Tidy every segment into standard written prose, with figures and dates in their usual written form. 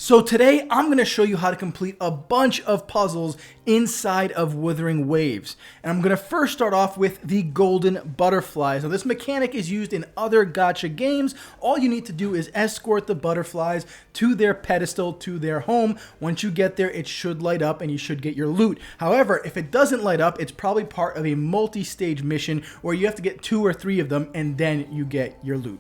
So today I'm going to show you how to complete a bunch of puzzles inside of Wuthering Waves. And I'm going to first start off with the golden butterflies. Now this mechanic is used in other gacha games. All you need to do is escort the butterflies to their pedestal, to their home. Once you get there, it should light up and you should get your loot. However, if it doesn't light up, it's probably part of a multi-stage mission where you have to get 2 or 3 of them and then you get your loot.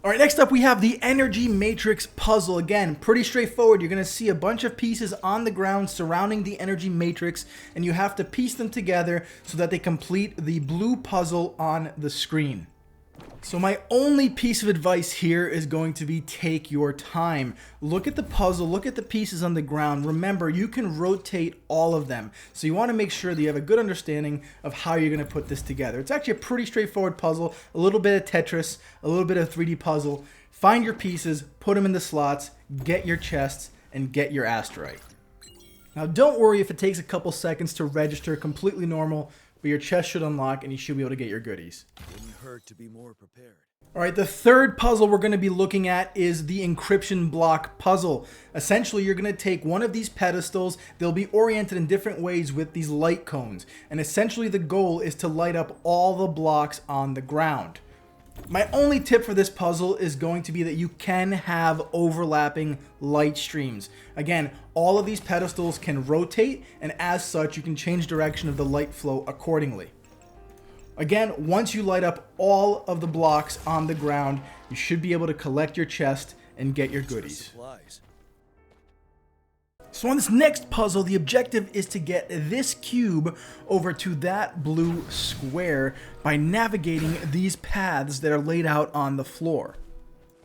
Alright, next up we have the Energy Matrix puzzle. Again, pretty straightforward. You're going to see a bunch of pieces on the ground surrounding the Energy Matrix, and you have to piece them together so that they complete the blue puzzle on the screen. So my only piece of advice here is going to be take your time. Look at the puzzle, look at the pieces on the ground. Remember, you can rotate all of them. So you want to make sure that you have a good understanding of how you're going to put this together. It's actually a pretty straightforward puzzle, a little bit of Tetris, a little bit of 3D puzzle. Find your pieces, put them in the slots, get your chests, and get your Astrite. Now don't worry if it takes a couple seconds to register, completely normal. But your chest should unlock and you should be able to get your goodies. Wouldn't hurt to be more prepared. Alright, the third puzzle we're going to be looking at is the encryption block puzzle. Essentially, you're going to take one of these pedestals. They'll be oriented in different ways with these light cones. And essentially the goal is to light up all the blocks on the ground. My only tip for this puzzle is going to be that you can have overlapping light streams. Again, all of these pedestals can rotate, and as such, you can change direction of the light flow accordingly. Again, once you light up all of the blocks on the ground, you should be able to collect your chest and get your goodies. So on this next puzzle, the objective is to get this cube over to that blue square by navigating these paths that are laid out on the floor.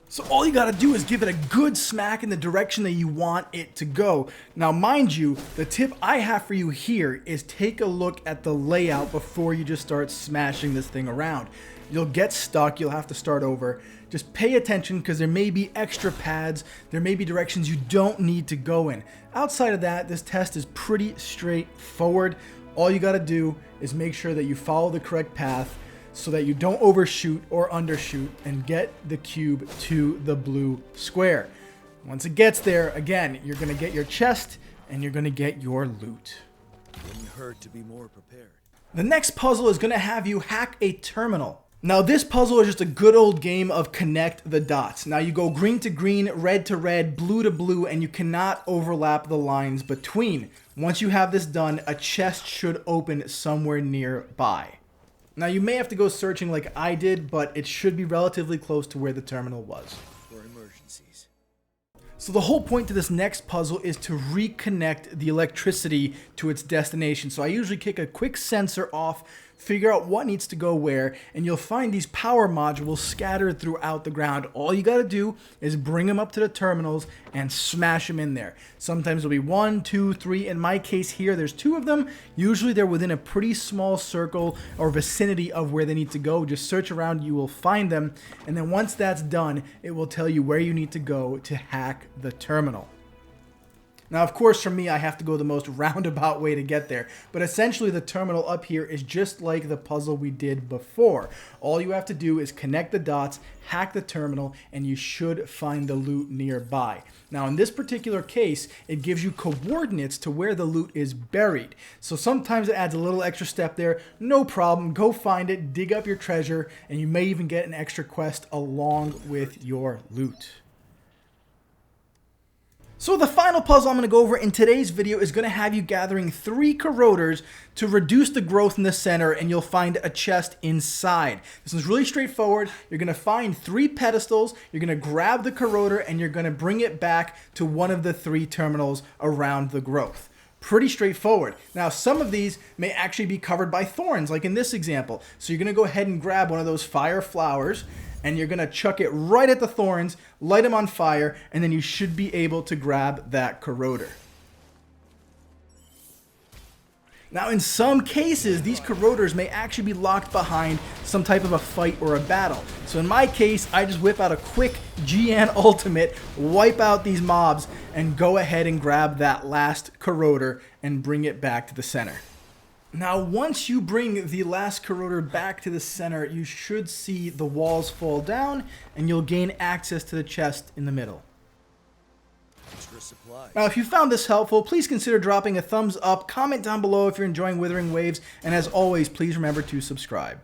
So all you gotta do is give it a good smack in the direction that you want it to go. Now mind you, the tip I have for you here is take a look at the layout before you just start smashing this thing around. You'll get stuck, you'll have to start over. Just pay attention because there may be extra pads, there may be directions you don't need to go in. Outside of that, this test is pretty straightforward. All you gotta do is make sure that you follow the correct path so that you don't overshoot or undershoot and get the cube to the blue square. Once it gets there, again, you're gonna get your chest and you're gonna get your loot. Wouldn't hurt to be more prepared. The next puzzle is gonna have you hack a terminal. Now this puzzle is just a good old game of connect the dots. Now you go green to green, red to red, blue to blue, and you cannot overlap the lines between. Once you have this done, a chest should open somewhere nearby. Now you may have to go searching like I did, but it should be relatively close to where the terminal was. For emergencies. So the whole point to this next puzzle is to reconnect the electricity to its destination. So I usually kick a quick sensor off, figure out what needs to go where, and you'll find these power modules scattered throughout the ground. All you gotta do is bring them up to the terminals and smash them in there. Sometimes there'll be 1, 2, 3. In my case here, there's 2 of them. Usually they're within a pretty small circle or vicinity of where they need to go. Just search around, you will find them. And then once that's done, it will tell you where you need to go to hack the terminal. Now, of course, for me, I have to go the most roundabout way to get there. But essentially, the terminal up here is just like the puzzle we did before. All you have to do is connect the dots, hack the terminal, and you should find the loot nearby. Now, in this particular case, it gives you coordinates to where the loot is buried. So sometimes it adds a little extra step there. No problem. Go find it, dig up your treasure, and you may even get an extra quest along with your loot. So the final puzzle I'm going to go over in today's video is going to have you gathering 3 corroders to reduce the growth in the center, and you'll find a chest inside. This is really straightforward. You're going to find 3 pedestals, you're going to grab the corroder, and you're going to bring it back to one of the 3 terminals around the growth. Pretty straightforward. Now, some of these may actually be covered by thorns, like in this example. So you're going to go ahead and grab one of those fire flowers, and you're going to chuck it right at the thorns, light them on fire, and then you should be able to grab that corroder. Now, in some cases, these corroders may actually be locked behind some type of a fight or a battle. So in my case, I just whip out a quick GN ultimate, wipe out these mobs, and go ahead and grab that last corroder and bring it back to the center. Now, once you bring the last corroder back to the center, you should see the walls fall down and you'll gain access to the chest in the middle. extra supplies. Now, if you found this helpful, please consider dropping a thumbs up, comment down below if you're enjoying Wuthering Waves, and as always, please remember to subscribe.